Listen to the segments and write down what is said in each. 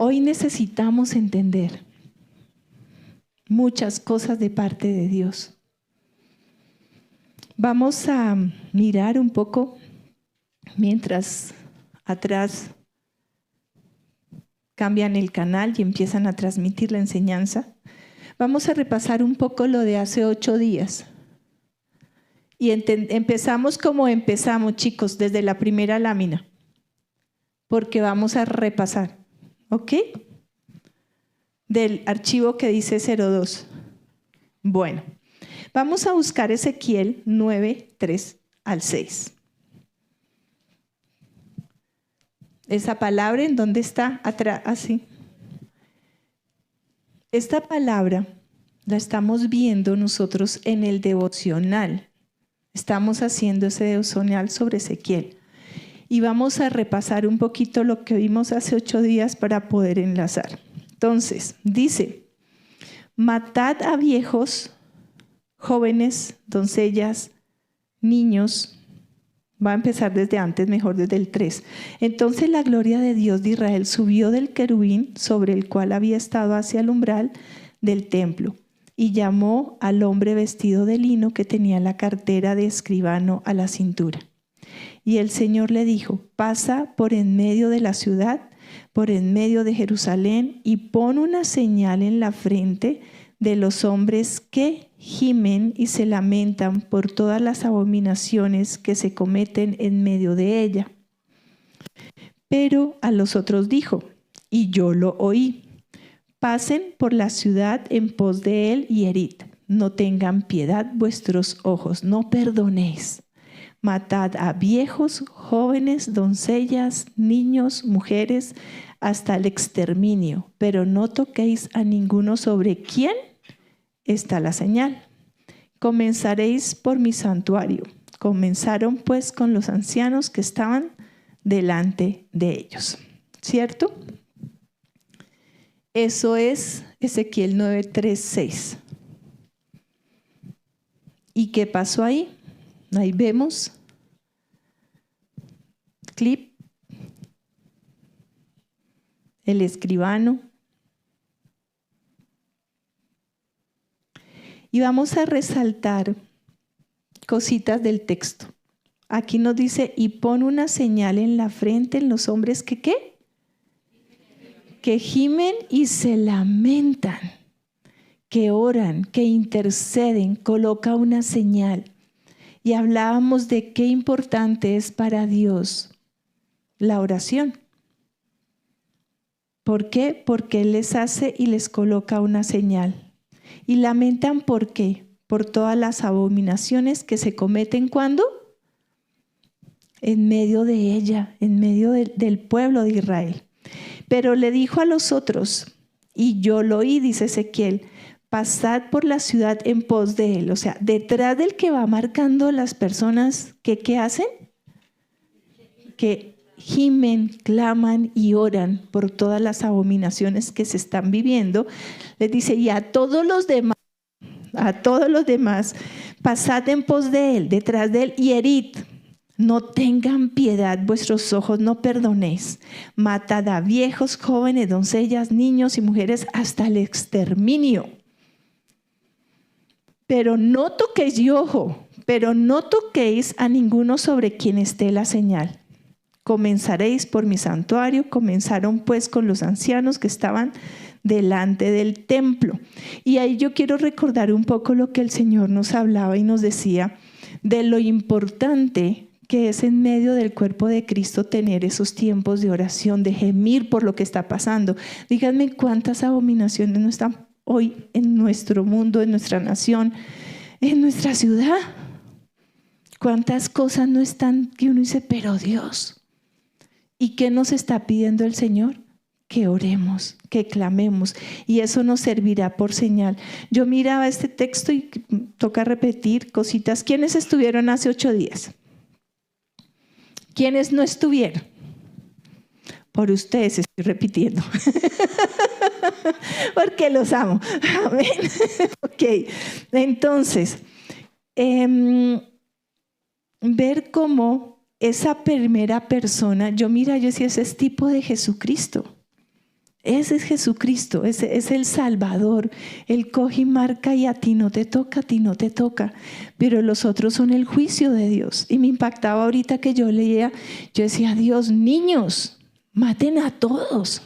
Hoy necesitamos entender muchas cosas de parte de Dios. Vamos a mirar un poco mientras atrás cambian el canal y empiezan a transmitir la enseñanza. Vamos a repasar un poco lo de hace 8 días. Y empezamos como empezamos, chicos, desde la primera lámina. Porque vamos a repasar, ¿ok? Del archivo que dice 02. Bueno, vamos a buscar Ezequiel 9, 3 al 6. Esa palabra, ¿en dónde está? Atrás, así. Esta palabra la estamos viendo nosotros en el devocional. Estamos haciendo ese devocional sobre Ezequiel. Y vamos a repasar un poquito lo que vimos hace 8 días para poder enlazar. Entonces, dice, matad a viejos, jóvenes, doncellas, niños. Va a empezar desde antes, mejor desde el 3. Entonces la gloria de Dios de Israel subió del querubín sobre el cual había estado hacia el umbral del templo y llamó al hombre vestido de lino que tenía la cartera de escribano a la cintura. Y el Señor le dijo, pasa por en medio de la ciudad, por en medio de Jerusalén y pon una señal en la frente de los hombres que gimen y se lamentan por todas las abominaciones que se cometen en medio de ella. Pero a los otros dijo, y yo lo oí, pasen por la ciudad en pos de él y herid. No tengan piedad vuestros ojos, no perdonéis. Matad a viejos, jóvenes, doncellas, niños, mujeres, hasta el exterminio, pero no toquéis a ninguno sobre quién está la señal. Comenzaréis por mi santuario. Comenzaron pues con los ancianos que estaban delante de ellos. ¿Cierto? Eso es Ezequiel 9, 3, 6. ¿Y qué pasó ahí? Ahí vemos clip, el escribano. Y vamos a resaltar cositas del texto. Aquí nos dice, y pon una señal en la frente en los hombres que ¿qué? Que gimen y se lamentan, que oran, que interceden, coloca una señal. Y hablábamos de qué importante es para Dios la oración. ¿Por qué? Porque Él les hace y les coloca una señal. Y lamentan ¿por qué? Por todas las abominaciones que se cometen ¿cuándo? En medio de ella, en medio del pueblo de Israel. Pero le dijo a los otros, y yo lo oí, dice Ezequiel, pasad por la ciudad en pos de él. O sea, detrás del que va marcando las personas que ¿qué hacen? Que gimen, claman y oran por todas las abominaciones que se están viviendo. Les dice, y a todos los demás, pasad en pos de él, detrás de él, y herid. No tengan piedad vuestros ojos, no perdonéis. Matad a viejos, jóvenes, doncellas, niños y mujeres hasta el exterminio. Pero no toquéis, y ojo, pero no toquéis a ninguno sobre quien esté la señal. Comenzaréis por mi santuario. Comenzaron pues con los ancianos que estaban delante del templo. Y ahí yo quiero recordar un poco lo que el Señor nos hablaba y nos decía de lo importante que es en medio del cuerpo de Cristo tener esos tiempos de oración, de gemir por lo que está pasando. Díganme cuántas abominaciones no están hoy en nuestro mundo, en nuestra nación, en nuestra ciudad. Cuántas cosas no están que uno dice, pero Dios, ¿y qué nos está pidiendo el Señor? Que oremos, que clamemos, y eso nos servirá por señal. Yo miraba este texto y toca repetir cositas. ¿Quiénes estuvieron hace 8 días? ¿Quiénes no estuvieron? Por ustedes estoy repitiendo. Porque los amo. Amén. Ok. Entonces, ver cómo esa primera persona, yo decía, ese es tipo de Jesucristo. Ese es Jesucristo, ese es el Salvador. Él coge y marca y a ti no te toca, a ti no te toca. Pero los otros son el juicio de Dios. Y me impactaba ahorita que yo leía, yo decía, Dios, niños, maten a todos.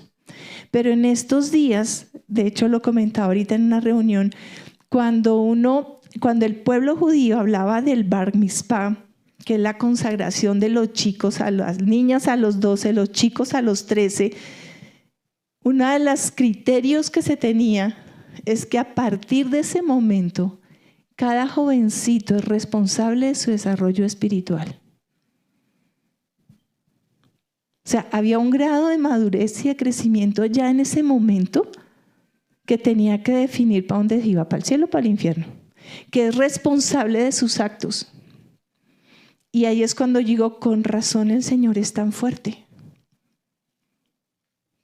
Pero en estos días, de hecho lo comentaba ahorita en una reunión, cuando el pueblo judío hablaba del Bar Mitzvah, que es la consagración de los chicos, a las niñas a los 12, los chicos a los 13, uno de los criterios que se tenía es que a partir de ese momento, cada jovencito es responsable de su desarrollo espiritual. O sea, había un grado de madurez y de crecimiento ya en ese momento que tenía que definir para dónde iba, para el cielo o para el infierno, que es responsable de sus actos. Y ahí es cuando digo, con razón el Señor es tan fuerte.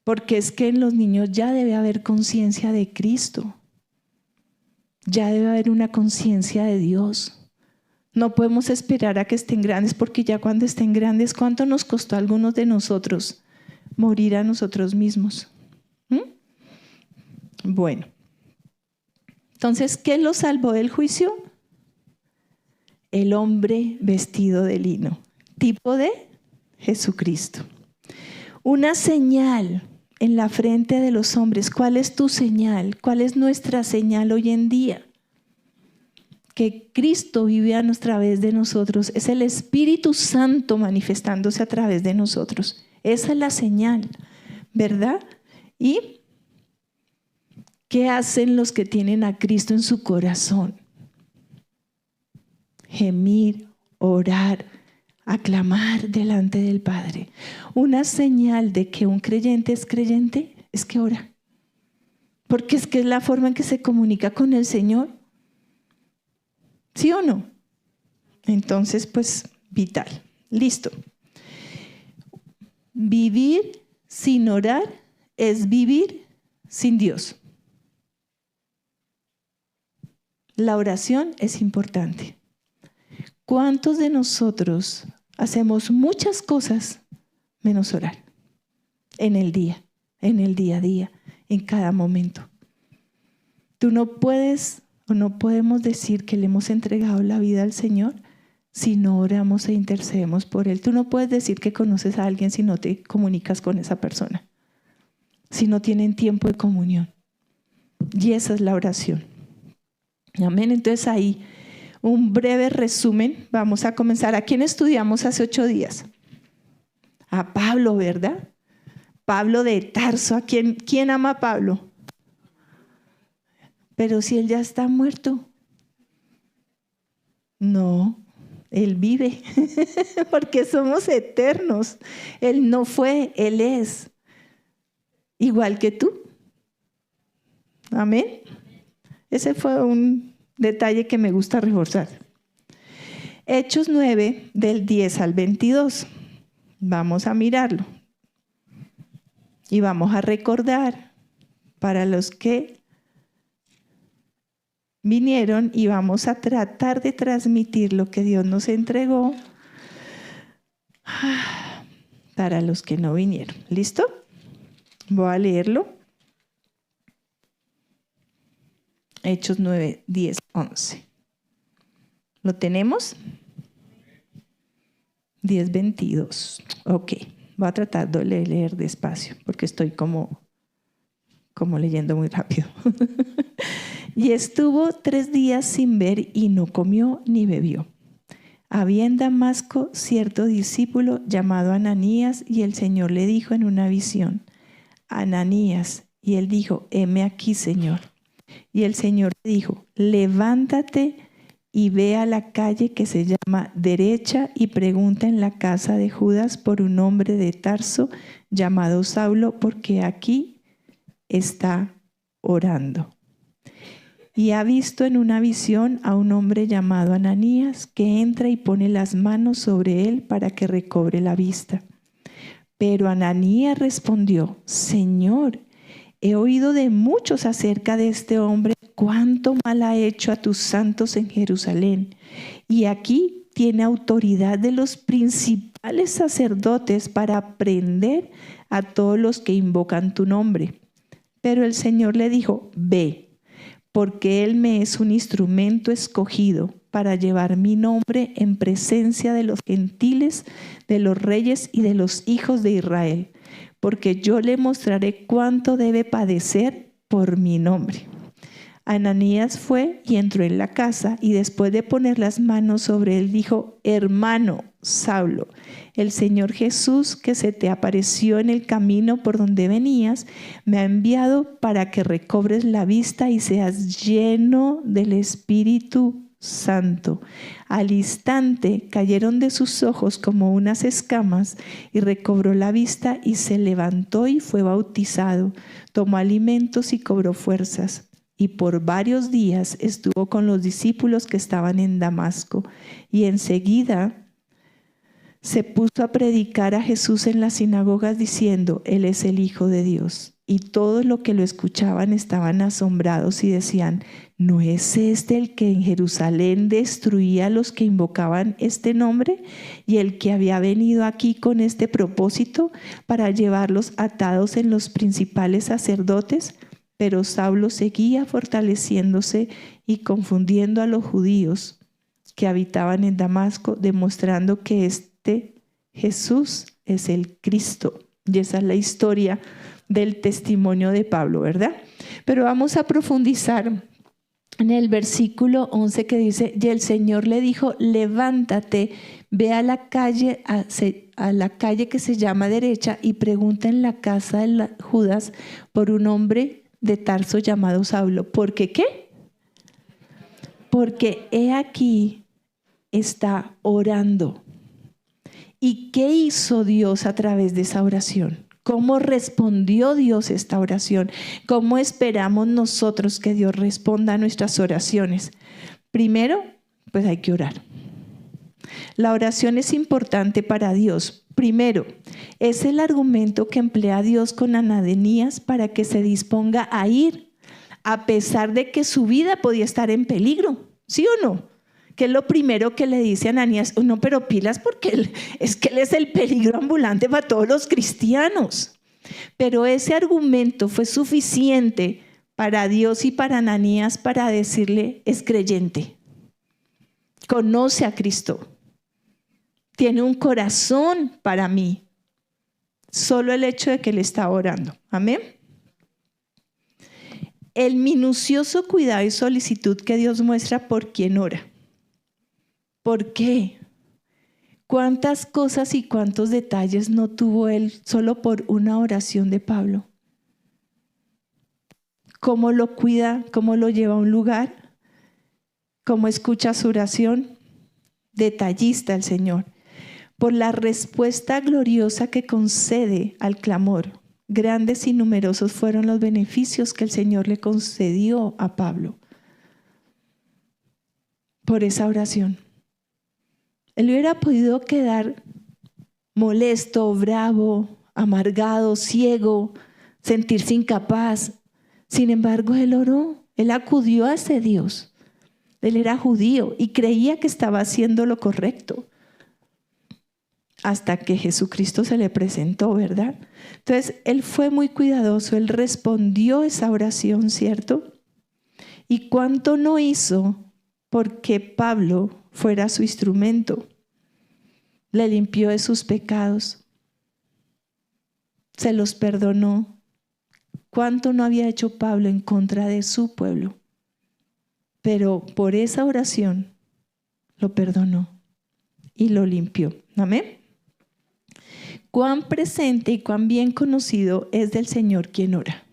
Porque es que en los niños ya debe haber conciencia de Cristo. Ya debe haber una conciencia de Dios. No podemos esperar a que estén grandes, porque ya cuando estén grandes, ¿cuánto nos costó a algunos de nosotros morir a nosotros mismos? Bueno. Entonces, ¿qué los salvó del juicio? El hombre vestido de lino, tipo de Jesucristo. Una señal en la frente de los hombres. ¿Cuál es tu señal? ¿Cuál es nuestra señal hoy en día? Que Cristo vive a través de nosotros. Es el Espíritu Santo manifestándose a través de nosotros. Esa es la señal, ¿verdad? ¿Y qué hacen los que tienen a Cristo en su corazón? Gemir, orar, aclamar delante del Padre. Una señal de que un creyente es creyente es que ora. Porque es que es la forma en que se comunica con el Señor. ¿Sí o no? Entonces, pues, vital. Listo. Vivir sin orar es vivir sin Dios. La oración es importante. ¿Cuántos de nosotros hacemos muchas cosas menos orar? En el día a día, en cada momento. Tú no puedes o no podemos decir que le hemos entregado la vida al Señor si no oramos e intercedemos por Él. Tú no puedes decir que conoces a alguien si no te comunicas con esa persona, si no tienen tiempo de comunión. Y esa es la oración. Amén. Entonces ahí un breve resumen. Vamos a comenzar. ¿A quién estudiamos hace 8 días? A Pablo, ¿verdad? Pablo de Tarso. ¿A quién ama a Pablo? Pero si él ya está muerto. No, él vive, porque somos eternos. Él no fue, él es. Igual que tú. Amén. Ese fue un detalle que me gusta reforzar. Hechos 9, del 10 al 22. Vamos a mirarlo. Y vamos a recordar para los que vinieron, y vamos a tratar de transmitir lo que Dios nos entregó para los que no vinieron. ¿Listo? Voy a leerlo. Hechos 9, 10, 11. ¿Lo tenemos? 10, 22. Ok. Voy a tratar de leer despacio porque estoy como leyendo muy rápido. Y estuvo 3 días sin ver y no comió ni bebió. Había en Damasco cierto discípulo llamado Ananías, y el Señor le dijo en una visión: Ananías. Y él dijo: heme aquí, Señor. Y el Señor le dijo: levántate y ve a la calle que se llama Derecha y pregunta en la casa de Judas por un hombre de Tarso llamado Saulo, porque aquí está orando. Y ha visto en una visión a un hombre llamado Ananías, que entra y pone las manos sobre él para que recobre la vista. Pero Ananías respondió: Señor, he oído de muchos acerca de este hombre, cuánto mal ha hecho a tus santos en Jerusalén. Y aquí tiene autoridad de los principales sacerdotes para prender a todos los que invocan tu nombre. Pero el Señor le dijo, ve, porque Él me es un instrumento escogido para llevar mi nombre en presencia de los gentiles, de los reyes y de los hijos de Israel, porque yo le mostraré cuánto debe padecer por mi nombre. Ananías fue y entró en la casa, y después de poner las manos sobre él dijo, hermano Saulo, el Señor Jesús, que se te apareció en el camino por donde venías, me ha enviado para que recobres la vista y seas lleno del Espíritu Santo. Al instante cayeron de sus ojos como unas escamas, y recobró la vista y se levantó y fue bautizado. Tomó alimentos y cobró fuerzas. Y por varios días estuvo con los discípulos que estaban en Damasco. Y enseguida se puso a predicar a Jesús en las sinagogas diciendo, Él es el Hijo de Dios. Y todos los que lo escuchaban estaban asombrados y decían, ¿no es este el que en Jerusalén destruía a los que invocaban este nombre? Y el que había venido aquí con este propósito para llevarlos atados en los principales sacerdotes. Pero Saulo seguía fortaleciéndose y confundiendo a los judíos que habitaban en Damasco, demostrando que este Jesús es el Cristo. Y esa es la historia del testimonio de Pablo, ¿verdad? Pero vamos a profundizar en el versículo 11 que dice, y el Señor le dijo, levántate, ve a la calle, a la calle que se llama derecha y pregunta en la casa de Judas por un hombre de Tarso llamado Saulo. ¿Por qué qué? Porque he aquí está orando. ¿Y qué hizo Dios a través de esa oración? ¿Cómo respondió Dios esta oración? ¿Cómo esperamos nosotros que Dios responda a nuestras oraciones? Primero, pues hay que orar. La oración es importante para Dios. Primero, es el argumento que emplea Dios con Ananías para que se disponga a ir, a pesar de que su vida podía estar en peligro. ¿Sí o no? Que es lo primero que le dice a Ananías, no, pero pilas porque él es el peligro ambulante para todos los cristianos. Pero ese argumento fue suficiente para Dios y para Ananías para decirle, es creyente, conoce a Cristo, tiene un corazón para mí. Solo el hecho de que él está orando. Amén. El minucioso cuidado y solicitud que Dios muestra por quien ora. ¿Por qué? ¿Cuántas cosas y cuántos detalles no tuvo él solo por una oración de Pablo? ¿Cómo lo cuida? ¿Cómo lo lleva a un lugar? ¿Cómo escucha su oración? Detallista el Señor. Por la respuesta gloriosa que concede al clamor. Grandes y numerosos fueron los beneficios que el Señor le concedió a Pablo por esa oración. Él hubiera podido quedar molesto, bravo, amargado, ciego, sentirse incapaz. Sin embargo, él oró, él acudió a ese Dios. Él era judío y creía que estaba haciendo lo correcto. Hasta que Jesucristo se le presentó, ¿verdad? Entonces, él fue muy cuidadoso, él respondió esa oración, ¿cierto? ¿Y cuánto no hizo porque Pablo fuera su instrumento? Le limpió de sus pecados, se los perdonó. ¿Cuánto no había hecho Pablo en contra de su pueblo? Pero por esa oración lo perdonó y lo limpió. Amén. Cuán presente y cuán bien conocido es del Señor quien ora.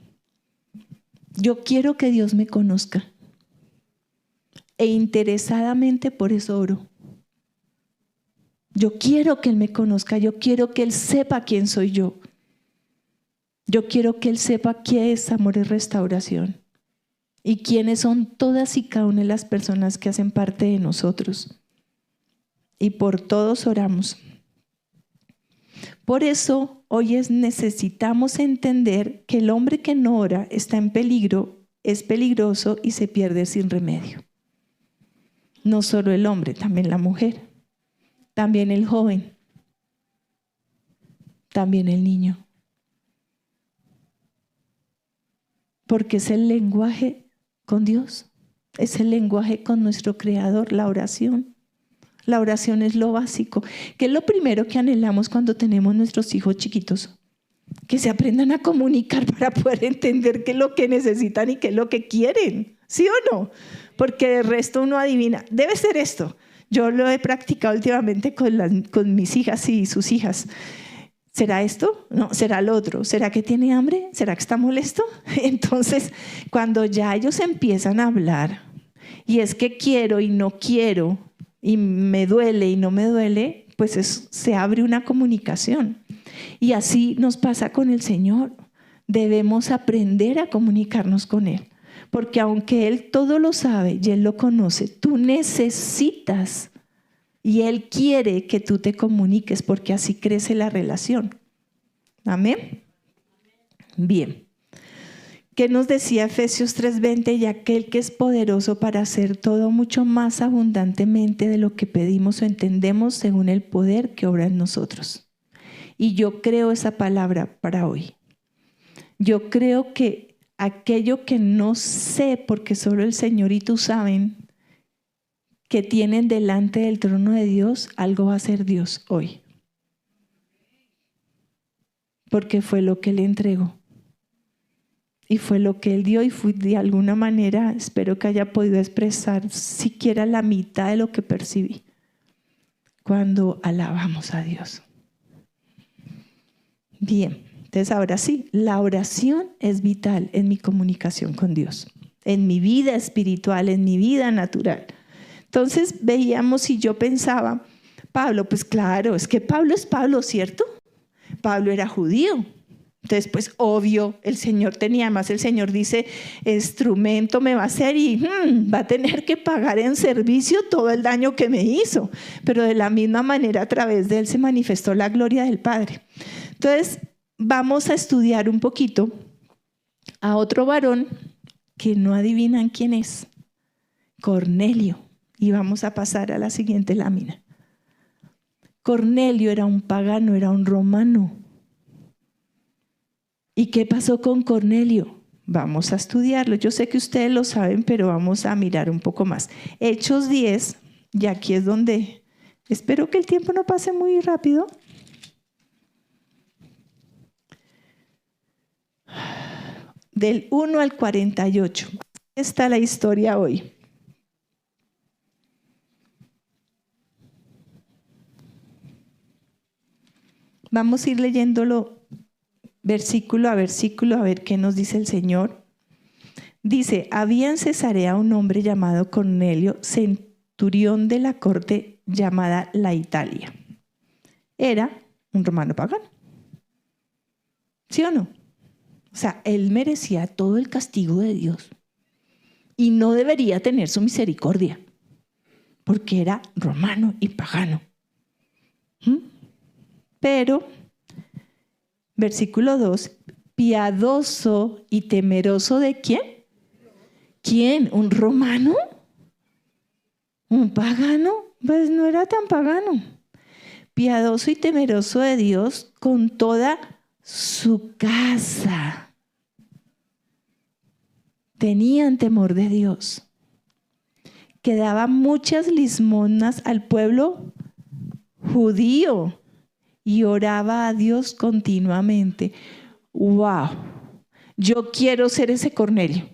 Yo quiero que Dios me conozca e interesadamente por eso oro. Yo quiero que Él me conozca, yo quiero que Él sepa quién soy yo. Yo quiero que Él sepa qué es amor y restauración y quiénes son todas y cada una de las personas que hacen parte de nosotros. Y por todos oramos. Por eso hoy necesitamos entender que el hombre que no ora está en peligro, es peligroso y se pierde sin remedio. No solo el hombre, también la mujer, también el joven, también el niño. porque es el lenguaje con Dios, es el lenguaje con nuestro Creador, la oración. La oración es lo básico, que es lo primero que anhelamos cuando tenemos nuestros hijos chiquitos, que se aprendan a comunicar para poder entender qué es lo que necesitan y qué es lo que quieren, ¿sí o no? Porque de resto uno adivina, debe ser esto. Yo lo he practicado últimamente con mis hijas y sus hijas. ¿Será esto? No, ¿será lo otro? ¿Será que tiene hambre? ¿Será que está molesto? Entonces, cuando ya ellos empiezan a hablar, y es que quiero y no quiero, y me duele y no me duele, pues se abre una comunicación. Y así nos pasa con el Señor. Debemos aprender a comunicarnos con Él, porque aunque Él todo lo sabe y Él lo conoce, tú necesitas y Él quiere que tú te comuniques, porque así crece la relación. Amén. Bien. ¿Qué nos decía Efesios 3:20? Y aquel que es poderoso para hacer todo mucho más abundantemente de lo que pedimos o entendemos según el poder que obra en nosotros. Y yo creo esa palabra para hoy. Yo creo que aquello que no sé, porque solo el Señor y tú saben, que tienen delante del trono de Dios, algo va a hacer Dios hoy. Porque fue lo que Él entregó. Y fue lo que Él dio y fue de alguna manera, espero que haya podido expresar siquiera la mitad de lo que percibí cuando alabamos a Dios. Bien, entonces ahora sí, la oración es vital en mi comunicación con Dios, en mi vida espiritual, en mi vida natural. Entonces veíamos y yo pensaba, Pablo, pues claro, es que Pablo es Pablo, ¿cierto? Pablo era judío. Entonces, pues obvio, el Señor tenía, además el Señor dice, instrumento me va a hacer y va a tener que pagar en servicio todo el daño que me hizo. Pero de la misma manera a través de Él se manifestó la gloria del Padre. Entonces, vamos a estudiar un poquito a otro varón que no adivinan quién es, Cornelio. Y vamos a pasar a la siguiente lámina. Cornelio era un pagano, era un romano. ¿Y qué pasó con Cornelio? Vamos a estudiarlo. Yo sé que ustedes lo saben, pero vamos a mirar un poco más. Hechos 10, y aquí es donde espero que el tiempo no pase muy rápido. Del 1 al 48. Está la historia hoy. Vamos a ir leyéndolo versículo a versículo a ver qué nos dice el Señor. Dice, había en Cesarea un hombre llamado Cornelio, centurión de la corte llamada la Italia. Era un romano pagano. ¿Sí o no? O sea, él merecía todo el castigo de Dios y no debería tener su misericordia porque era romano y pagano. Pero, versículo 2, piadoso y temeroso ¿de quién? ¿Quién? ¿Un romano? ¿Un pagano? Pues no era tan pagano. Piadoso y temeroso de Dios con toda su casa. Tenían temor de Dios. Que daba muchas limosnas al pueblo judío y oraba a Dios continuamente. ¡Wow! Yo quiero ser ese Cornelio.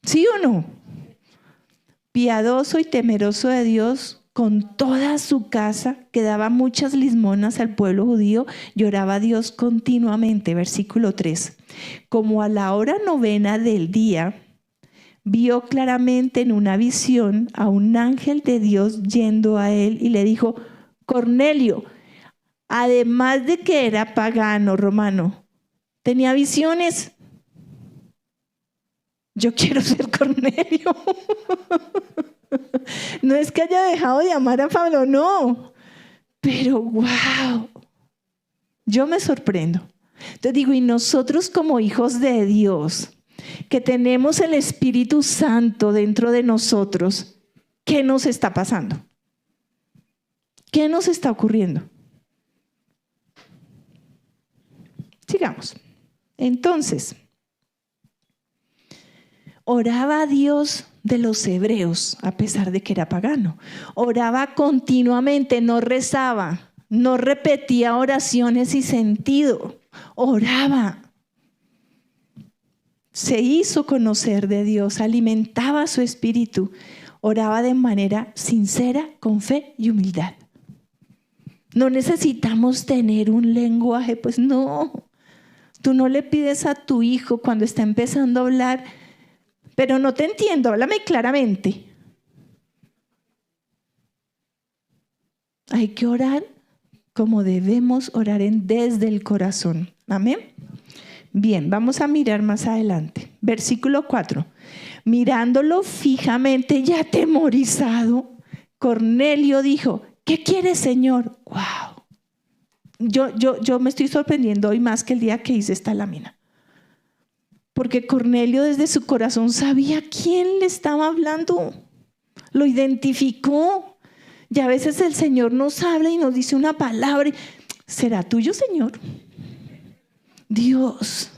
¿Sí o no? Piadoso y temeroso de Dios con toda su casa, que daba muchas limosnas al pueblo judío y oraba a Dios continuamente. Versículo 3. Como a la hora 9 del día, vio claramente en una visión a un ángel de Dios yendo a él y le dijo, Cornelio, además de que era pagano romano, tenía visiones. Yo quiero ser Cornelio. No es que haya dejado de amar a Pablo, no. Pero wow, yo me sorprendo. Te digo, y nosotros como hijos de Dios, que tenemos el Espíritu Santo dentro de nosotros, ¿qué nos está pasando? ¿Qué nos está ocurriendo? Sigamos. Entonces, oraba a Dios de los hebreos, a pesar de que era pagano. Oraba continuamente, no rezaba, no repetía oraciones sin sentido. Oraba. Se hizo conocer de Dios, alimentaba su espíritu, oraba de manera sincera, con fe y humildad. No necesitamos tener un lenguaje, pues no. Tú no le pides a tu hijo cuando está empezando a hablar, pero no te entiendo, háblame claramente. Hay que orar como debemos orar desde el corazón. Amén. Bien, vamos a mirar más adelante. Versículo 4. Mirándolo fijamente y atemorizado, Cornelio dijo: ¿qué quieres, Señor? ¡Wow! Yo me estoy sorprendiendo hoy más que el día que hice esta lámina. Porque Cornelio desde su corazón sabía quién le estaba hablando. Lo identificó. Y a veces el Señor nos habla y nos dice una palabra. ¿Será tuyo, Señor? Dios.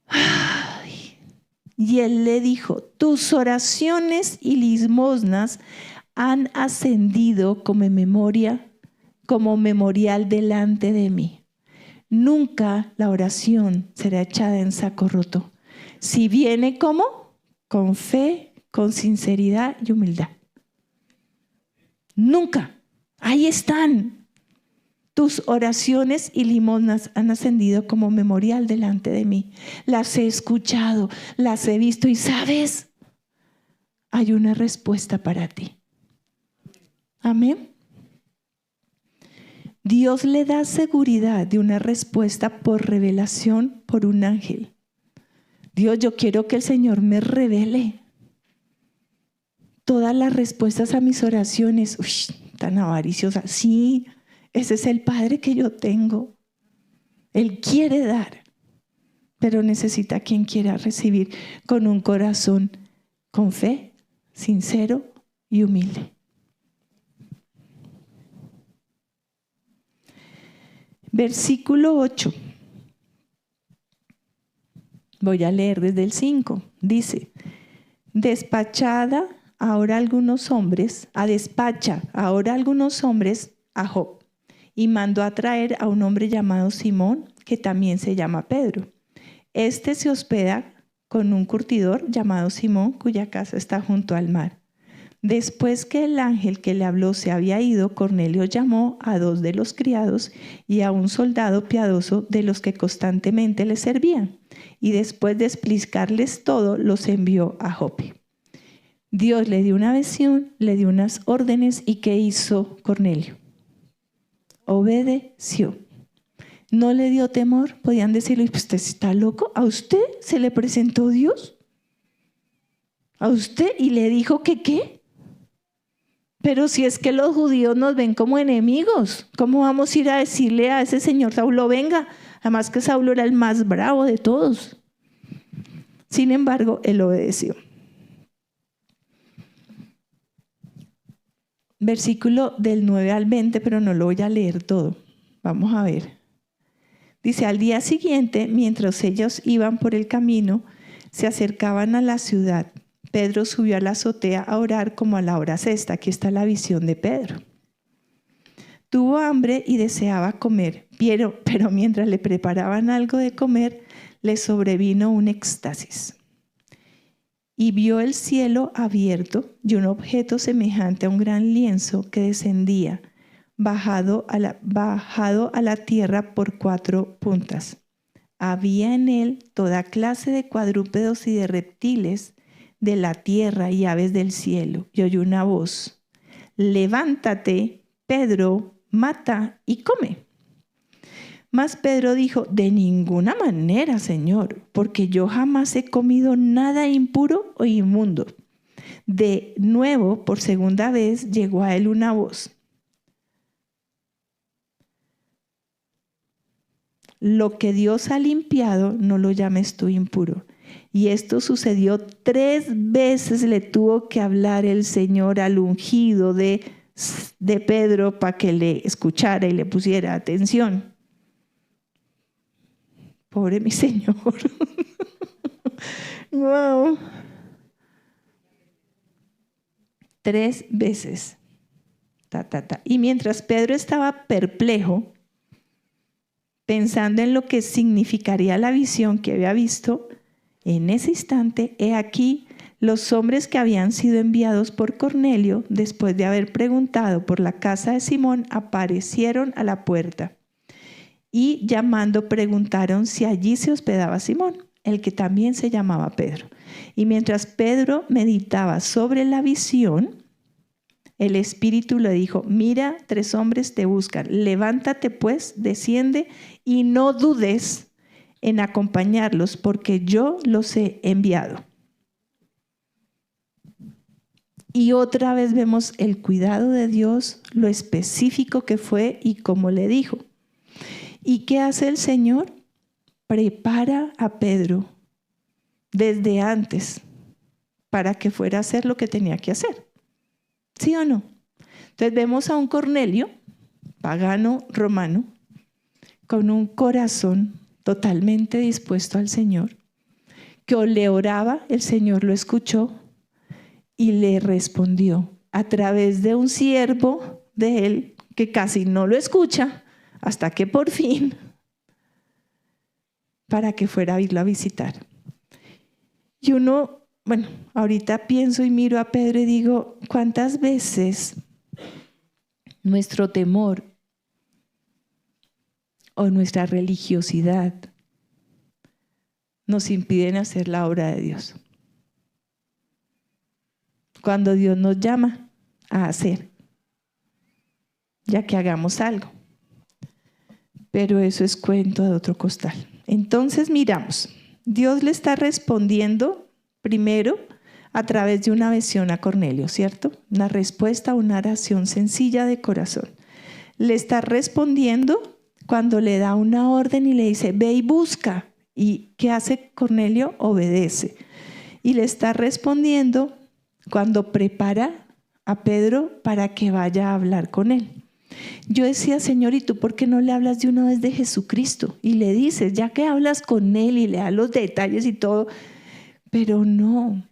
Ay. Y él le dijo: tus oraciones y limosnas han ascendido como memorial delante de mí. Nunca la oración será echada en saco roto. Si viene ¿cómo? Con fe, con sinceridad y humildad. Nunca. Ahí están. Tus oraciones y limosnas han ascendido como memorial delante de mí. Las he escuchado, las he visto y ¿sabes? Hay una respuesta para ti. Amén. Dios le da seguridad de una respuesta por revelación por un ángel. Dios, yo quiero que el Señor me revele todas las respuestas a mis oraciones. Uy, tan avariciosa. Sí, ese es el Padre que yo tengo. Él quiere dar, pero necesita quien quiera recibir con un corazón con fe, sincero y humilde. Versículo 8. Voy a leer desde el 5. Dice: despacha ahora algunos hombres a Jope, y mandó a traer a un hombre llamado Simón, que también se llama Pedro. Este se hospeda con un curtidor llamado Simón, cuya casa está junto al mar. Después que el ángel que le habló se había ido, Cornelio llamó a 2 de los criados y a un soldado piadoso de los que constantemente le servían, y después de explicarles todo, los envió a Jope. Dios le dio una visión, le dio unas órdenes, y ¿qué hizo Cornelio? Obedeció. No le dio temor. Podían decirle: ¿usted está loco? ¿A usted se le presentó Dios? ¿A usted? ¿Y le dijo que qué? Pero si es que los judíos nos ven como enemigos, ¿cómo vamos a ir a decirle a ese señor Saulo: venga? Además que Saulo era el más bravo de todos. Sin embargo, él obedeció. Versículo del 9 al 20, pero no lo voy a leer todo. Vamos a ver. Dice: al día siguiente, mientras ellos iban por el camino, se acercaban a la ciudad. Pedro subió a la azotea a orar como a la hora sexta. Aquí está la visión de Pedro. Tuvo hambre y deseaba comer, pero mientras le preparaban algo de comer, le sobrevino un éxtasis. Y vio el cielo abierto y un objeto semejante a un gran lienzo que descendía, bajado a la tierra por 4 puntas. Había en él toda clase de cuadrúpedos y de reptiles de la tierra y aves del cielo. Y oyó una voz: levántate, Pedro, mata y come. Mas Pedro dijo: de ninguna manera, Señor, porque yo jamás he comido nada impuro o inmundo. De nuevo, por segunda vez, llegó a él una voz: lo que Dios ha limpiado, no lo llames tú impuro. Y esto sucedió 3 veces. Le tuvo que hablar el Señor al ungido de Pedro para que le escuchara y le pusiera atención. Pobre mi Señor. Wow. 3 veces. Y mientras Pedro estaba perplejo, pensando en lo que significaría la visión que había visto, en ese instante, he aquí, los hombres que habían sido enviados por Cornelio, después de haber preguntado por la casa de Simón, aparecieron a la puerta y llamando preguntaron si allí se hospedaba Simón, el que también se llamaba Pedro. Y mientras Pedro meditaba sobre la visión, el Espíritu le dijo: mira, 3 hombres te buscan, levántate pues, desciende y no dudes en acompañarlos, porque yo los he enviado. Y otra vez vemos el cuidado de Dios, lo específico que fue y cómo le dijo. ¿Y qué hace el Señor? Prepara a Pedro desde antes para que fuera a hacer lo que tenía que hacer. ¿Sí o no? Entonces vemos a un Cornelio, pagano romano, con un corazón totalmente dispuesto al Señor, que le oraba, el Señor lo escuchó y le respondió a través de un siervo de él que casi no lo escucha, hasta que por fin, para que fuera a irlo a visitar. Y uno, ahorita pienso y miro a Pedro y digo, ¿cuántas veces nuestro temor o nuestra religiosidad nos impiden hacer la obra de Dios? Cuando Dios nos llama a hacer, ya que hagamos algo. Pero eso es cuento de otro costal. Entonces miramos, Dios le está respondiendo primero a través de una visión a Cornelio, ¿cierto? Una respuesta a una oración sencilla de corazón. Le está respondiendo cuando le da una orden y le dice, ve y busca. ¿Y qué hace Cornelio? Obedece. Y le está respondiendo cuando prepara a Pedro para que vaya a hablar con él. Yo decía, Señor, ¿y tú por qué no le hablas de una vez de Jesucristo? Y le dices, ya que hablas con él y le das los detalles y todo, pero no.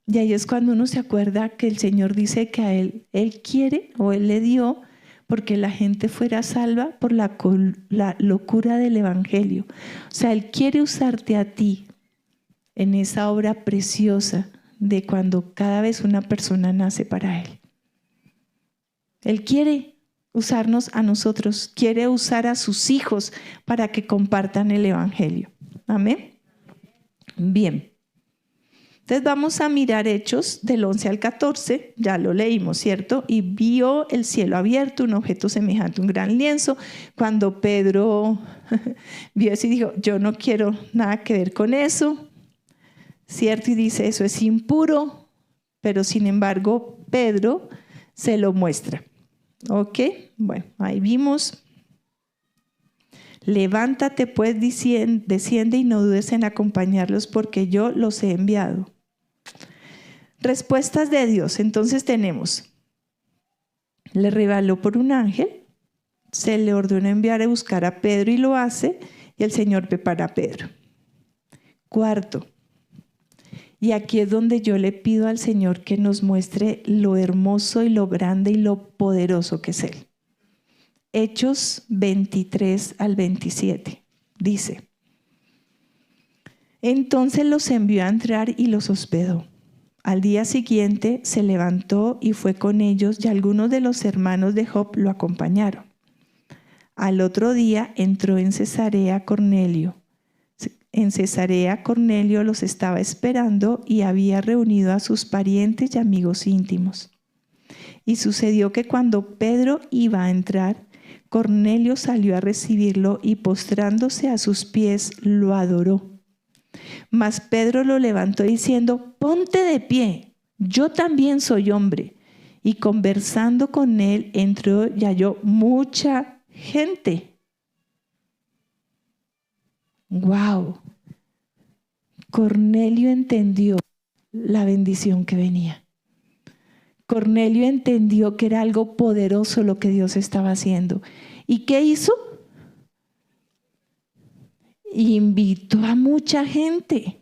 Y ahí es cuando uno se acuerda que el Señor dice que a él quiere o él le dio porque la gente fuera salva por la locura del Evangelio. O sea, Él quiere usarte a ti en esa obra preciosa de cuando cada vez una persona nace para Él. Él quiere usarnos a nosotros, quiere usar a sus hijos para que compartan el Evangelio. Amén. Bien. Entonces vamos a mirar Hechos del 11 al 14, ya lo leímos, ¿cierto? Y vio el cielo abierto, un objeto semejante a un gran lienzo. Cuando Pedro vio eso y dijo, yo no quiero nada que ver con eso, ¿cierto? Y dice, eso es impuro, pero sin embargo Pedro se lo muestra. ¿Ok? Bueno, ahí vimos. Levántate pues, desciende y no dudes en acompañarlos porque yo los he enviado. Respuestas de Dios. Entonces tenemos, le reveló por un ángel, se le ordenó enviar a buscar a Pedro y lo hace, y el Señor prepara a Pedro. Cuarto, y aquí es donde yo le pido al Señor que nos muestre lo hermoso y lo grande y lo poderoso que es Él. Hechos 23 al 27, dice, entonces los envió a entrar y los hospedó. Al día siguiente se levantó y fue con ellos y algunos de los hermanos de Job lo acompañaron. Al otro día entró en Cesarea Cornelio. En Cesarea Cornelio los estaba esperando y había reunido a sus parientes y amigos íntimos. Y sucedió que cuando Pedro iba a entrar, Cornelio salió a recibirlo y postrándose a sus pies lo adoró. Mas Pedro lo levantó diciendo, ponte de pie, yo también soy hombre. Y conversando con él entró y halló mucha gente. ¡Wow! Cornelio entendió la bendición que venía. Cornelio entendió que era algo poderoso lo que Dios estaba haciendo. ¿Y qué hizo? Invitó a mucha gente.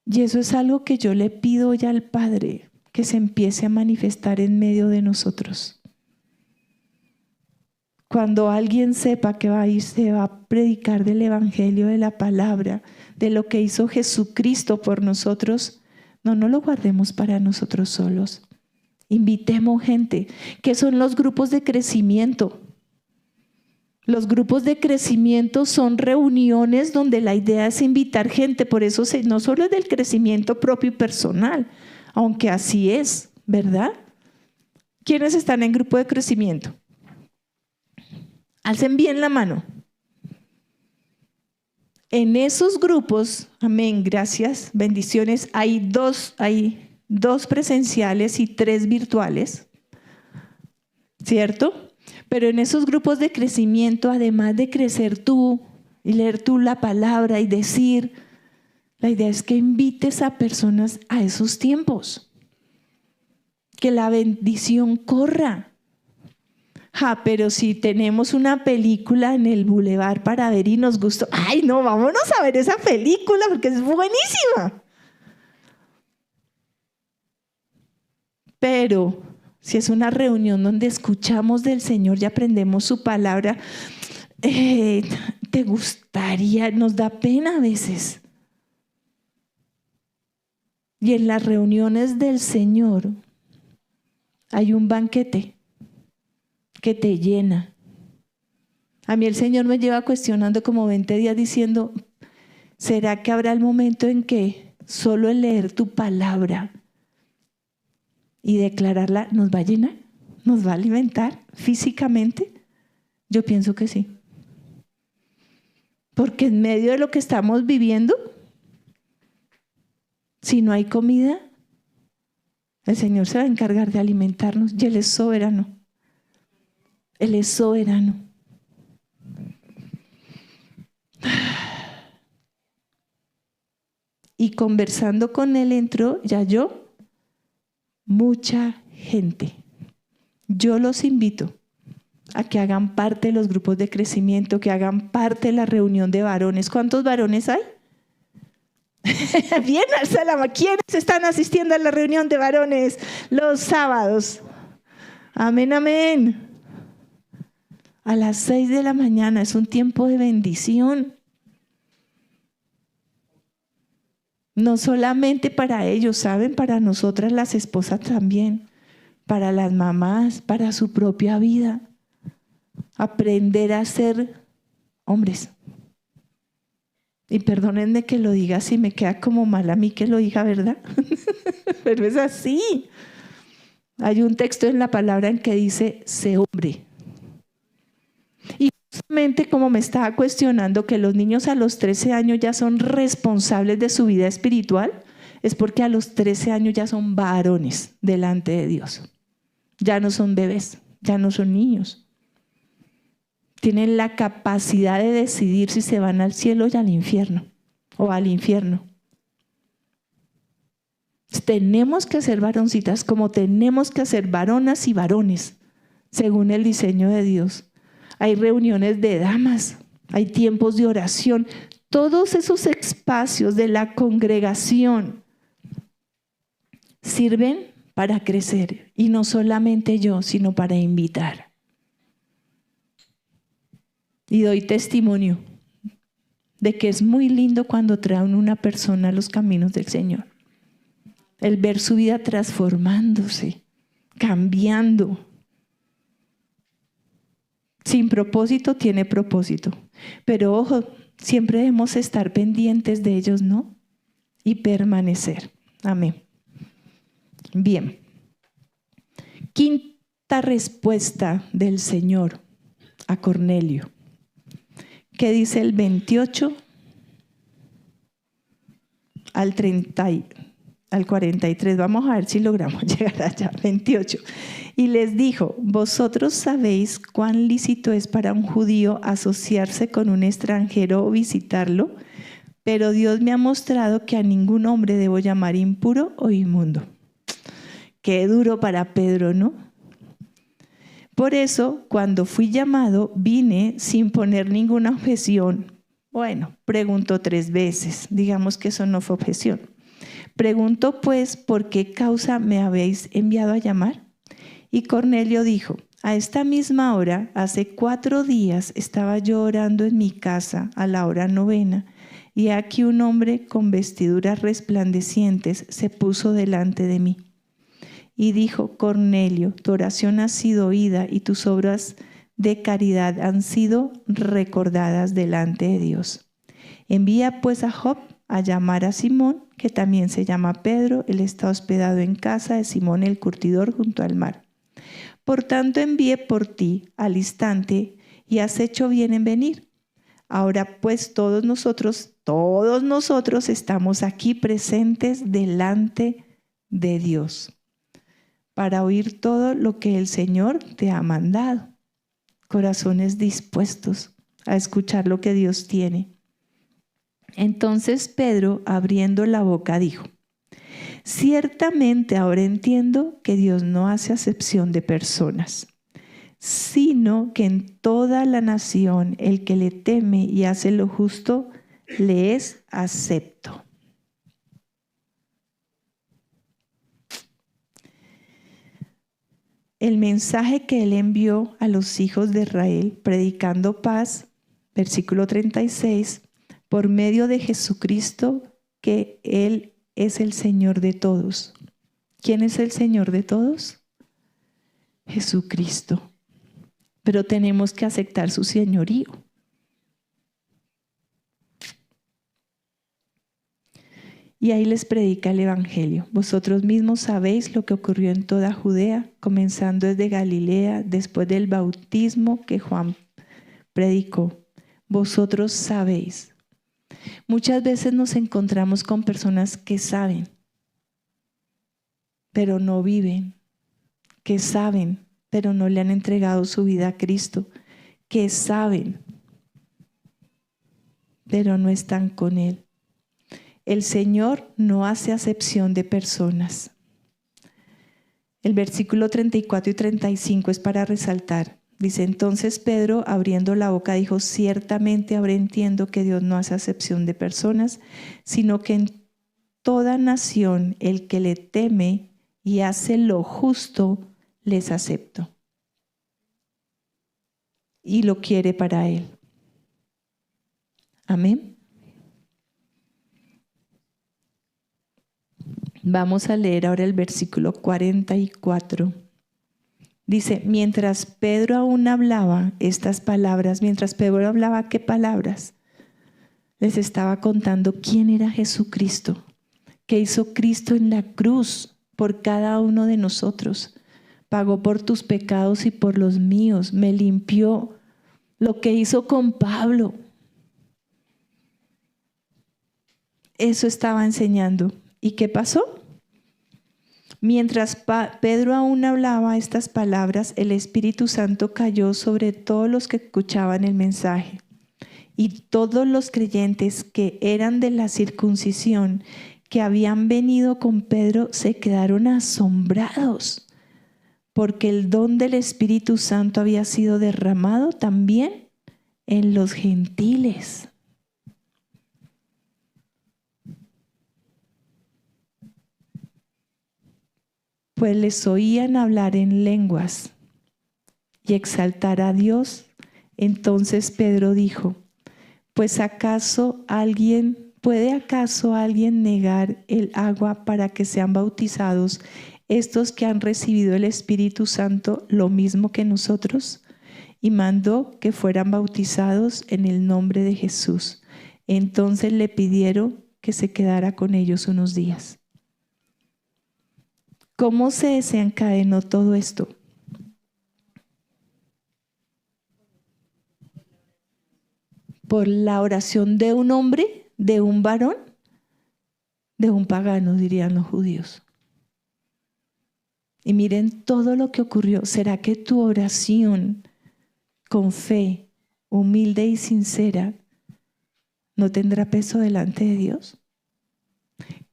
Y eso es algo que yo le pido ya al Padre, que se empiece a manifestar en medio de nosotros. Cuando alguien sepa que va a ir, se va a predicar del Evangelio, de la palabra, de lo que hizo Jesucristo por nosotros, no lo guardemos para nosotros solos. Invitemos gente. ¿Qué son los grupos de crecimiento? Los grupos de crecimiento son reuniones donde la idea es invitar gente. Por eso no solo es del crecimiento propio y personal, aunque así es, ¿verdad? ¿Quiénes están en grupo de crecimiento? Alcen bien la mano. En esos grupos, amén, gracias, bendiciones, hay dos presenciales y 3 virtuales, ¿cierto? Pero en esos grupos de crecimiento, además de crecer tú y leer tú la palabra y decir, la idea es que invites a personas a esos tiempos, que la bendición corra. Pero si tenemos una película en el bulevar para ver y nos gustó, ¡ay no, vámonos a ver esa película porque es buenísima! Pero si es una reunión donde escuchamos del Señor y aprendemos su palabra, te gustaría, nos da pena a veces. Y en las reuniones del Señor hay un banquete que te llena. A mí el Señor me lleva cuestionando como 20 días diciendo, ¿será que habrá el momento en que solo el leer tu palabra y declararla nos va a llenar? ¿Nos va a alimentar físicamente? Yo pienso que sí. Porque en medio de lo que estamos viviendo, si no hay comida, el Señor se va a encargar de alimentarnos y Él es soberano. Él es soberano. Y conversando con Él entró, mucha gente. Yo los invito a que hagan parte de los grupos de crecimiento, que hagan parte de la reunión de varones. ¿Cuántos varones hay? Bien, alza la mano. ¿Quiénes están asistiendo a la reunión de varones los sábados? Amén, amén. A las 6 de la mañana es un tiempo de bendición. No solamente para ellos, ¿saben? Para nosotras las esposas también, para las mamás, para su propia vida. Aprender a ser hombres. Y perdónenme que lo diga así, me queda como mal a mí que lo diga, ¿verdad? Pero es así. Hay un texto en la palabra en que dice, sé hombre. Y justamente como me estaba cuestionando que los niños a los 13 años ya son responsables de su vida espiritual, es porque a los 13 años ya son varones delante de Dios. Ya no son bebés, ya no son niños. Tienen la capacidad de decidir si se van al cielo y al infierno, o al infierno. Tenemos que ser varoncitas como tenemos que ser varonas y varones, según el diseño de Dios. Hay reuniones de damas, hay tiempos de oración. Todos esos espacios de la congregación sirven para crecer. Y no solamente yo, sino para invitar. Y doy testimonio de que es muy lindo cuando traen una persona a los caminos del Señor. El ver su vida transformándose, cambiando. Sin propósito tiene propósito. Pero ojo, siempre debemos estar pendientes de ellos, ¿no? Y permanecer. Amén. Bien. Quinta respuesta del Señor a Cornelio. ¿Qué dice el 28 al 43? Vamos a ver si logramos llegar allá. 28. Y les dijo, vosotros sabéis cuán lícito es para un judío asociarse con un extranjero o visitarlo, pero Dios me ha mostrado que a ningún hombre debo llamar impuro o inmundo. Qué duro para Pedro, ¿no? Por eso, cuando fui llamado, vine sin poner ninguna objeción. Bueno, preguntó 3 veces. Digamos que eso no fue objeción. Pregunto pues, ¿por qué causa me habéis enviado a llamar? Y Cornelio dijo, a esta misma hora, hace 4 días, estaba yo orando en mi casa a la hora 9, y aquí un hombre con vestiduras resplandecientes se puso delante de mí. Y dijo, Cornelio, tu oración ha sido oída y tus obras de caridad han sido recordadas delante de Dios. Envía pues a Job a llamar a Simón, que también se llama Pedro. Él está hospedado en casa de Simón el curtidor junto al mar. Por tanto envié por ti al instante y has hecho bien en venir. Ahora pues todos nosotros estamos aquí presentes delante de Dios para oír todo lo que el Señor te ha mandado. Corazones dispuestos a escuchar lo que Dios tiene. Entonces Pedro, abriendo la boca, dijo, ciertamente ahora entiendo que Dios no hace acepción de personas, sino que en toda la nación el que le teme y hace lo justo, le es acepto. El mensaje que él envió a los hijos de Israel, predicando paz, versículo 36, por medio de Jesucristo, que Él es el Señor de todos. ¿Quién es el Señor de todos? Jesucristo. Pero tenemos que aceptar su señorío. Y ahí les predica el Evangelio. Vosotros mismos sabéis lo que ocurrió en toda Judea, comenzando desde Galilea, después del bautismo que Juan predicó. Vosotros sabéis. Muchas veces nos encontramos con personas que saben, pero no viven, que saben, pero no le han entregado su vida a Cristo, que saben, pero no están con Él. El Señor no hace acepción de personas. El versículo 34 y 35 es para resaltar. Dice, entonces Pedro, abriendo la boca, dijo, ciertamente ahora entiendo que Dios no hace acepción de personas, sino que en toda nación el que le teme y hace lo justo, les acepto. Y lo quiere para Él. Amén. Vamos a leer ahora el versículo 44. Dice, mientras Pedro aún hablaba estas palabras, mientras Pedro hablaba, ¿qué palabras? Les estaba contando quién era Jesucristo, qué hizo Cristo en la cruz por cada uno de nosotros. Pagó por tus pecados y por los míos, me limpió. Lo que hizo con Pablo. Eso estaba enseñando. ¿Y qué pasó? Mientras Pedro aún hablaba estas palabras, el Espíritu Santo cayó sobre todos los que escuchaban el mensaje. Y todos los creyentes que eran de la circuncisión, que habían venido con Pedro, se quedaron asombrados, porque el don del Espíritu Santo había sido derramado también en los gentiles. Pues les oían hablar en lenguas y exaltar a Dios. Entonces Pedro dijo, ¿puede acaso alguien negar el agua para que sean bautizados estos que han recibido el Espíritu Santo lo mismo que nosotros? Y mandó que fueran bautizados en el nombre de Jesús. Entonces le pidieron que se quedara con ellos unos días. ¿Cómo se desencadenó todo esto? Por la oración de un hombre, de un varón, de un pagano, dirían los judíos. Y miren todo lo que ocurrió. ¿Será que tu oración con fe, humilde y sincera, no tendrá peso delante de Dios?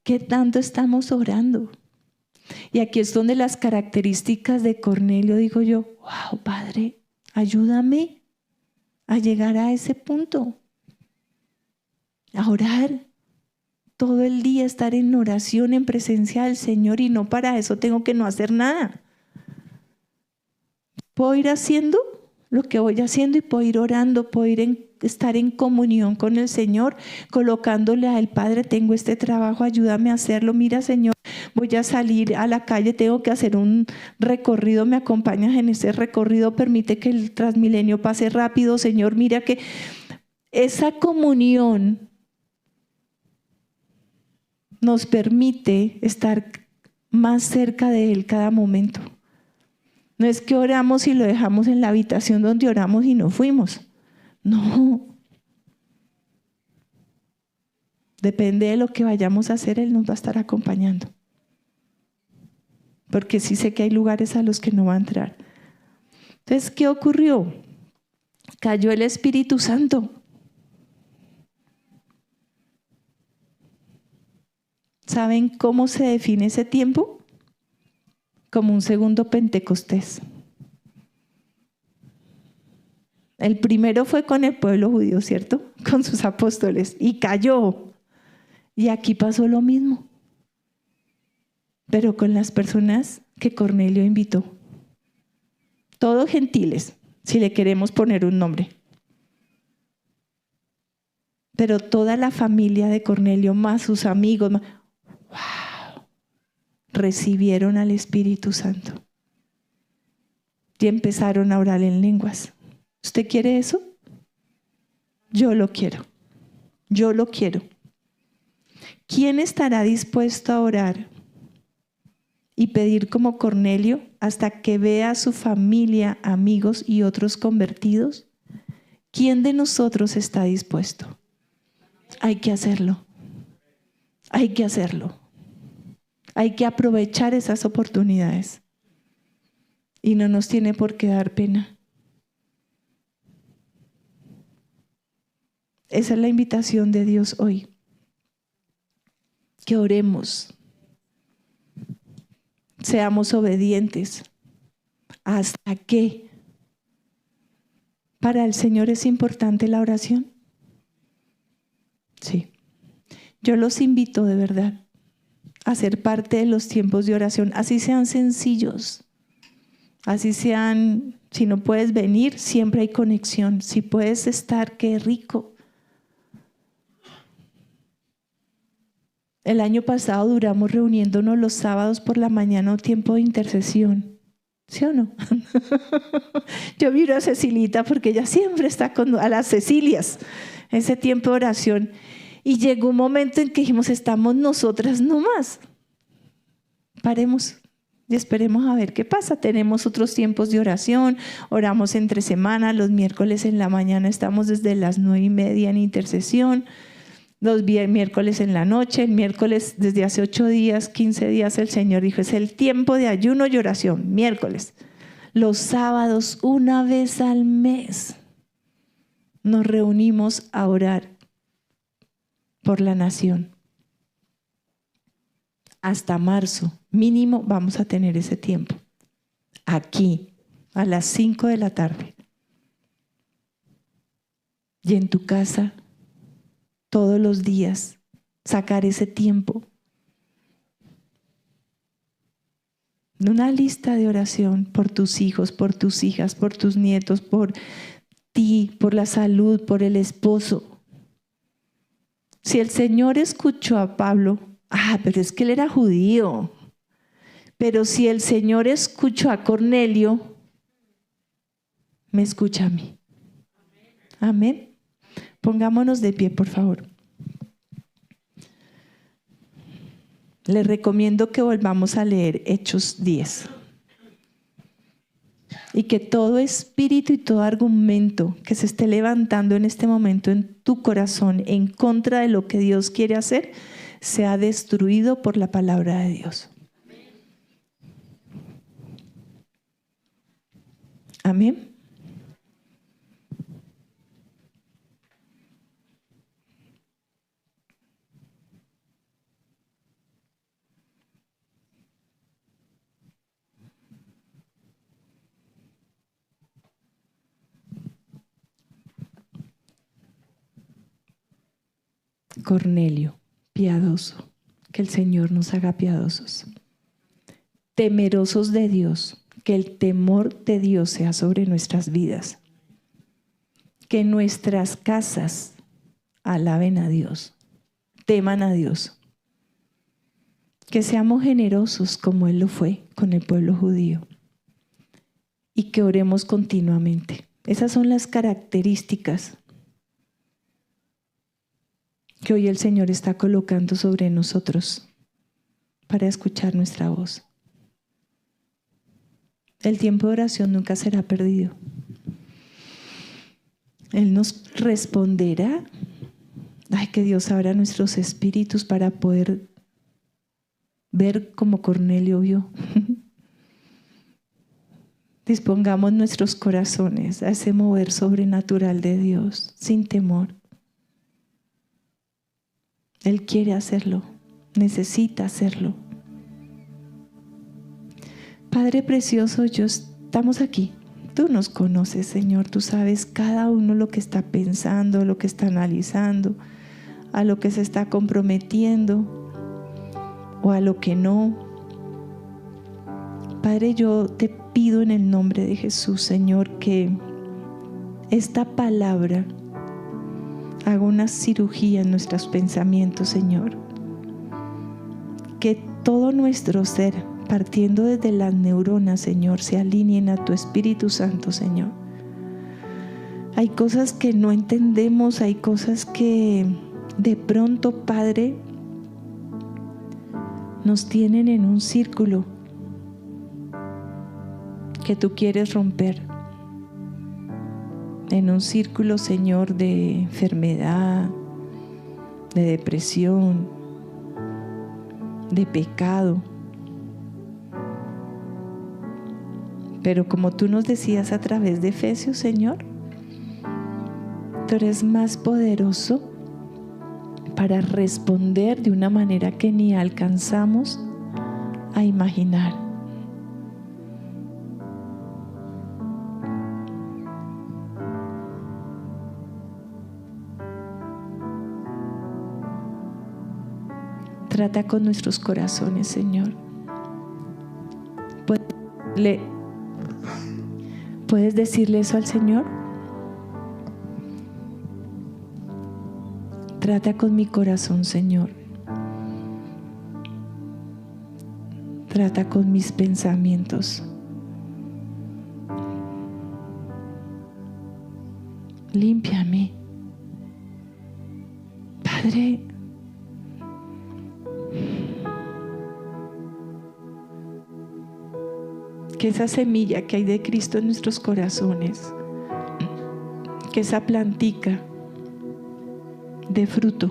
¿Qué tanto estamos orando? Y aquí es donde las características de Cornelio, digo yo, wow, Padre, ayúdame a llegar a ese punto, a orar, todo el día estar en oración, en presencia del Señor, y no para eso tengo que no hacer nada. Puedo ir haciendo lo que voy haciendo y puedo ir orando, puedo estar en comunión con el Señor, colocándole al Padre, tengo este trabajo, ayúdame a hacerlo. Mira, Señor, voy a salir a la calle, tengo que hacer un recorrido, me acompañas en ese recorrido, permite que el Transmilenio pase rápido, Señor. Mira que esa comunión nos permite estar más cerca de Él cada momento. No es que oramos y lo dejamos en la habitación donde oramos y no fuimos. No. Depende de lo que vayamos a hacer, Él nos va a estar acompañando. Porque sí sé que hay lugares a los que no va a entrar. Entonces, ¿qué ocurrió? Cayó el Espíritu Santo. ¿Saben cómo se define ese tiempo? Como un segundo Pentecostés. El primero fue con el pueblo judío, ¿cierto? Con sus apóstoles. Y cayó. Y aquí pasó lo mismo. Pero con las personas que Cornelio invitó. Todos gentiles, si le queremos poner un nombre. Pero toda la familia de Cornelio, más sus amigos, ¡wow!, recibieron al Espíritu Santo. Y empezaron a orar en lenguas. ¿Usted quiere eso? Yo lo quiero. Yo lo quiero. ¿Quién estará dispuesto a orar y pedir como Cornelio hasta que vea a su familia, amigos y otros convertidos? ¿Quién de nosotros está dispuesto? Hay que hacerlo. Hay que hacerlo. Hay que aprovechar esas oportunidades. Y no nos tiene por qué dar pena. Esa es la invitación de Dios hoy. Que oremos. Seamos obedientes. ¿Hasta qué? ¿Para el Señor es importante la oración? Sí. Yo los invito de verdad a ser parte de los tiempos de oración, así sean sencillos, así sean, si no puedes venir, siempre hay conexión, si puedes estar, qué rico. El año pasado duramos reuniéndonos los sábados por la mañana, un tiempo de intercesión. ¿Sí o no? Yo miro a Cecilita porque ella siempre está a las Cecilias, ese tiempo de oración. Y llegó un momento en que dijimos, estamos nosotras nomás. Paremos y esperemos a ver qué pasa. Tenemos otros tiempos de oración, oramos entre semana, los miércoles en la mañana estamos desde las 9:30 en intercesión. Los miércoles en la noche, el miércoles desde hace 8 días, 15 días el Señor dijo, es el tiempo de ayuno y oración, miércoles. Los sábados, una vez al mes, nos reunimos a orar por la nación. Hasta marzo, mínimo, vamos a tener ese tiempo. Aquí, a las 5 de la tarde. Y en tu casa, todos los días, sacar ese tiempo. Una lista de oración por tus hijos, por tus hijas, por tus nietos, por ti, por la salud, por el esposo. Si el Señor escuchó a Pablo, pero es que él era judío. Pero si el Señor escuchó a Cornelio, me escucha a mí. Amén. Pongámonos de pie, por favor. Les recomiendo que volvamos a leer Hechos 10. Y que todo espíritu y todo argumento que se esté levantando en este momento en tu corazón en contra de lo que Dios quiere hacer, sea destruido por la palabra de Dios. Amén. Cornelio. piadoso. Que el Señor nos haga piadosos. Temerosos de Dios. Que el temor de Dios sea sobre nuestras vidas. Que nuestras casas alaben a Dios. Teman a Dios. Que seamos generosos como Él lo fue con el pueblo judío. Y que oremos continuamente. Esas son las características que hoy el Señor está colocando sobre nosotros para escuchar nuestra voz. El tiempo de oración nunca será perdido. Él nos responderá. Ay, que Dios abra nuestros espíritus para poder ver como Cornelio vio. Dispongamos nuestros corazones a ese mover sobrenatural de Dios sin temor. Él quiere hacerlo, necesita hacerlo. Padre precioso, estamos aquí. Tú nos conoces, Señor. Tú sabes cada uno lo que está pensando, lo que está analizando, a lo que se está comprometiendo o a lo que no. Padre, yo te pido en el nombre de Jesús, Señor, que esta palabra haga una cirugía en nuestros pensamientos, Señor. Que todo nuestro ser, partiendo desde las neuronas, Señor, se alineen a tu Espíritu Santo, Señor. Hay cosas que no entendemos, hay cosas que de pronto, Padre, nos tienen en un círculo que tú quieres romper. En un círculo, Señor, de enfermedad, de depresión, de pecado. Pero como tú nos decías a través de Efesios, Señor, tú eres más poderoso para responder de una manera que ni alcanzamos a imaginar. Trata con nuestros corazones, Señor. ¿Puedes decirle eso al Señor? Trata con mi corazón, Señor. Trata con mis pensamientos. Límpiame. Padre, que esa semilla que hay de Cristo en nuestros corazones, que esa plantica dé fruto.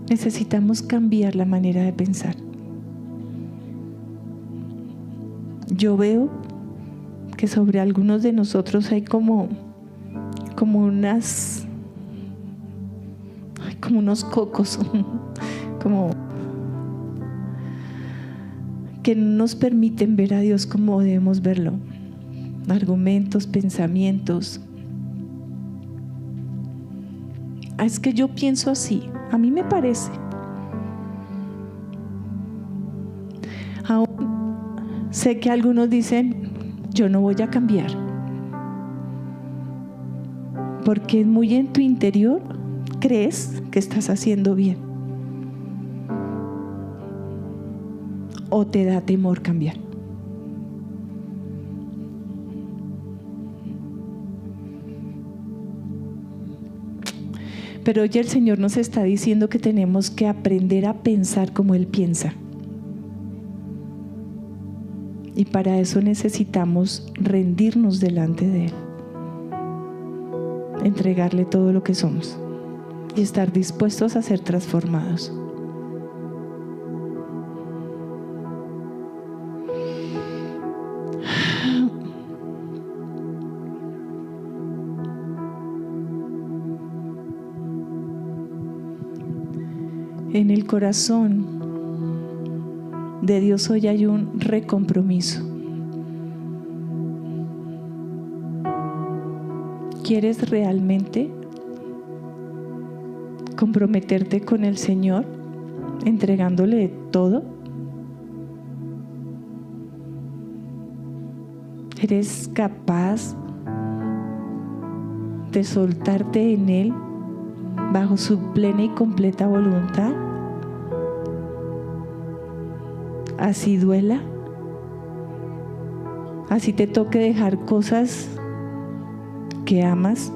Necesitamos cambiar la manera de pensar. Yo veo que sobre algunos de nosotros hay como unos cocos, como que no nos permiten ver a Dios como debemos verlo. Argumentos, pensamientos. Es que yo pienso así, a mí me parece. Aún sé que algunos dicen, yo no voy a cambiar. Porque muy en tu interior crees que estás haciendo bien. O te da temor cambiar. Pero hoy el Señor nos está diciendo que tenemos que aprender a pensar como Él piensa. Y para eso necesitamos rendirnos delante de Él. Entregarle todo lo que somos. Y estar dispuestos a ser transformados. En el corazón de Dios hoy hay un recompromiso. ¿Quieres realmente comprometerte con el Señor, entregándole todo? ¿Eres capaz de soltarte en Él bajo su plena y completa voluntad? Así duela, así te toque dejar cosas que amas,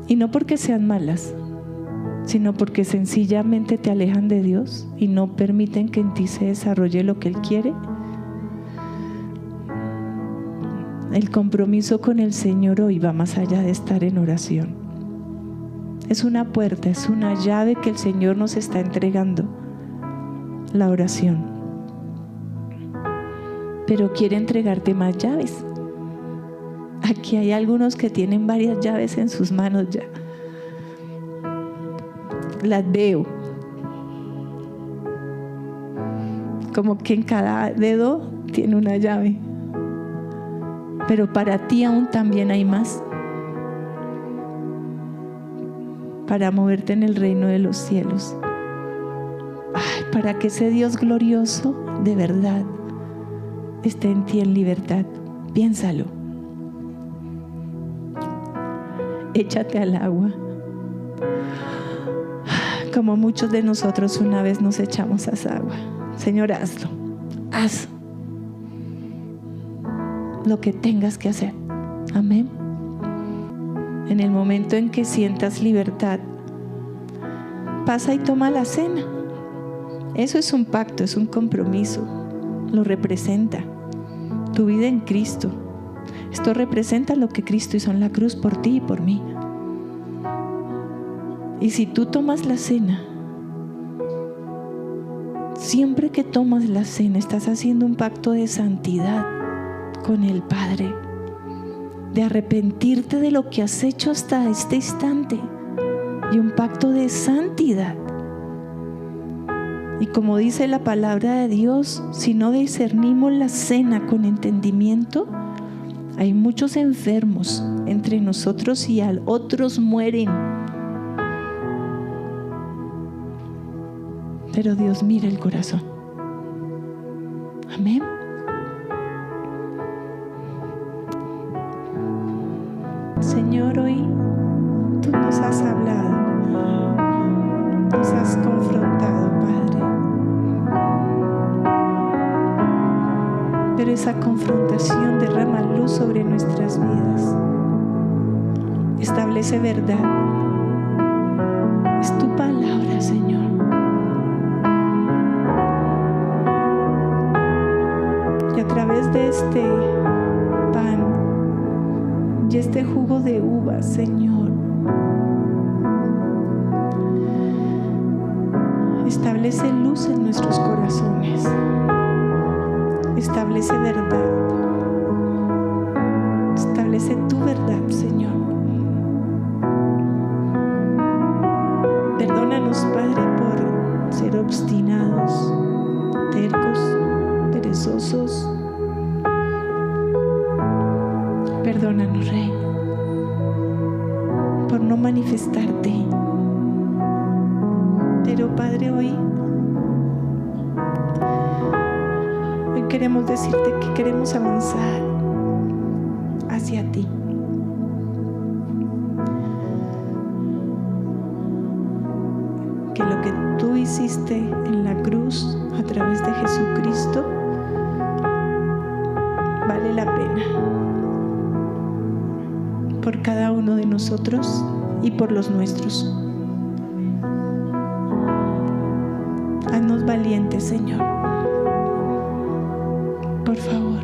y no porque sean malas, sino porque sencillamente te alejan de Dios y no permiten que en ti se desarrolle lo que Él quiere. El compromiso con el Señor hoy va más allá de estar en oración. Es una puerta, es una llave que el Señor nos está entregando, la oración. Pero quiere entregarte más llaves. Aquí hay algunos que tienen varias llaves en sus manos ya. Las veo. Como que en cada dedo tiene una llave. Pero para ti aún también hay más. Para moverte en el reino de los cielos. Ay, para que ese Dios glorioso de verdad esté en ti en libertad. Piénsalo. Échate al agua. Como muchos de nosotros una vez nos echamos a esa agua. Señor, hazlo. Haz lo que tengas que hacer. Amén. En el momento en que sientas libertad, pasa y toma la cena. Eso es un pacto, es un compromiso. Lo representa tu vida en Cristo. Esto representa lo que Cristo hizo en la cruz por ti y por mí. Y si tú tomas la cena, siempre que tomas la cena, estás haciendo un pacto de santidad con el Padre, de arrepentirte de lo que has hecho hasta este instante, y un pacto de santidad. Y como dice la palabra de Dios, si no discernimos la cena con entendimiento, hay muchos enfermos entre nosotros y otros mueren. Pero Dios mira el corazón. Amén. Señor, hoy tú nos has hablado, nos has confrontado, Padre. Pero esa confrontación derrama luz sobre nuestras vidas. Establece verdad. Es tu palabra, Señor. Y a través de este pan y este jugo de uva, Señor, establece luz en nuestros corazones. Establece verdad. Establece tu verdad, Señor. Perdónanos, Padre, por ser obstinados, tercos, perezosos. Perdónanos, Rey, por no manifestarte. Pero, Padre, hoy queremos decirte que queremos avanzar hacia ti. Que lo que tú hiciste en la cruz a través de Jesucristo vale la pena por cada uno de nosotros y por los nuestros. Haznos valientes, Señor. Por favor.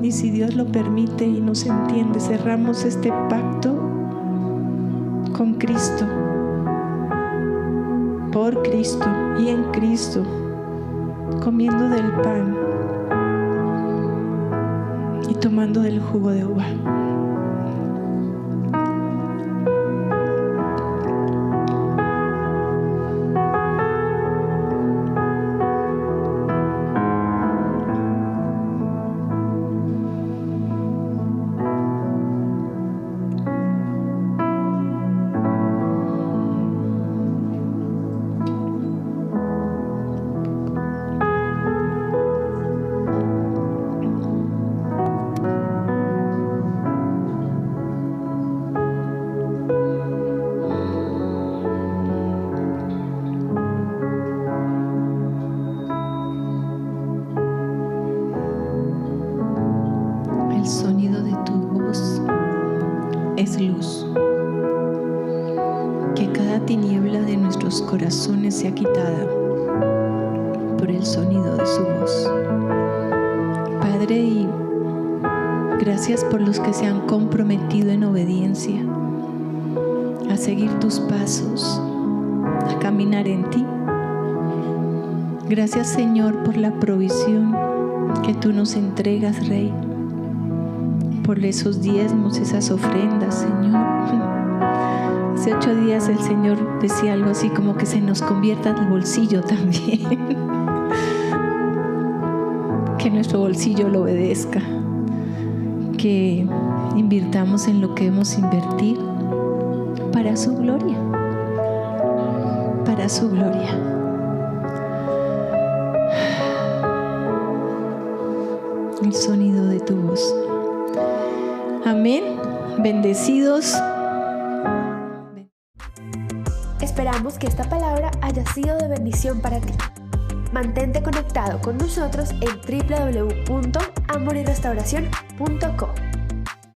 Y si Dios lo permite y nos entiende, cerramos este pacto con Cristo, por Cristo y en Cristo, comiendo del pan y tomando del jugo de uva. nuestros corazones sea quitada por el sonido de su voz. Padre, y gracias por los que se han comprometido en obediencia a seguir tus pasos, a caminar en ti. Gracias, Señor, por la provisión que tú nos entregas, Rey, por esos diezmos, esas ofrendas, Señor. Hace 8 días el Señor decía algo así como que se nos convierta el bolsillo también. Que nuestro bolsillo lo obedezca, que invirtamos en lo que debemos invertir para su gloria, para su gloria. El sonido de tu voz. Amén. Bendecidos. Esperamos que esta palabra haya sido de bendición para ti. Mantente conectado con nosotros en www.amoryrestauracion.co.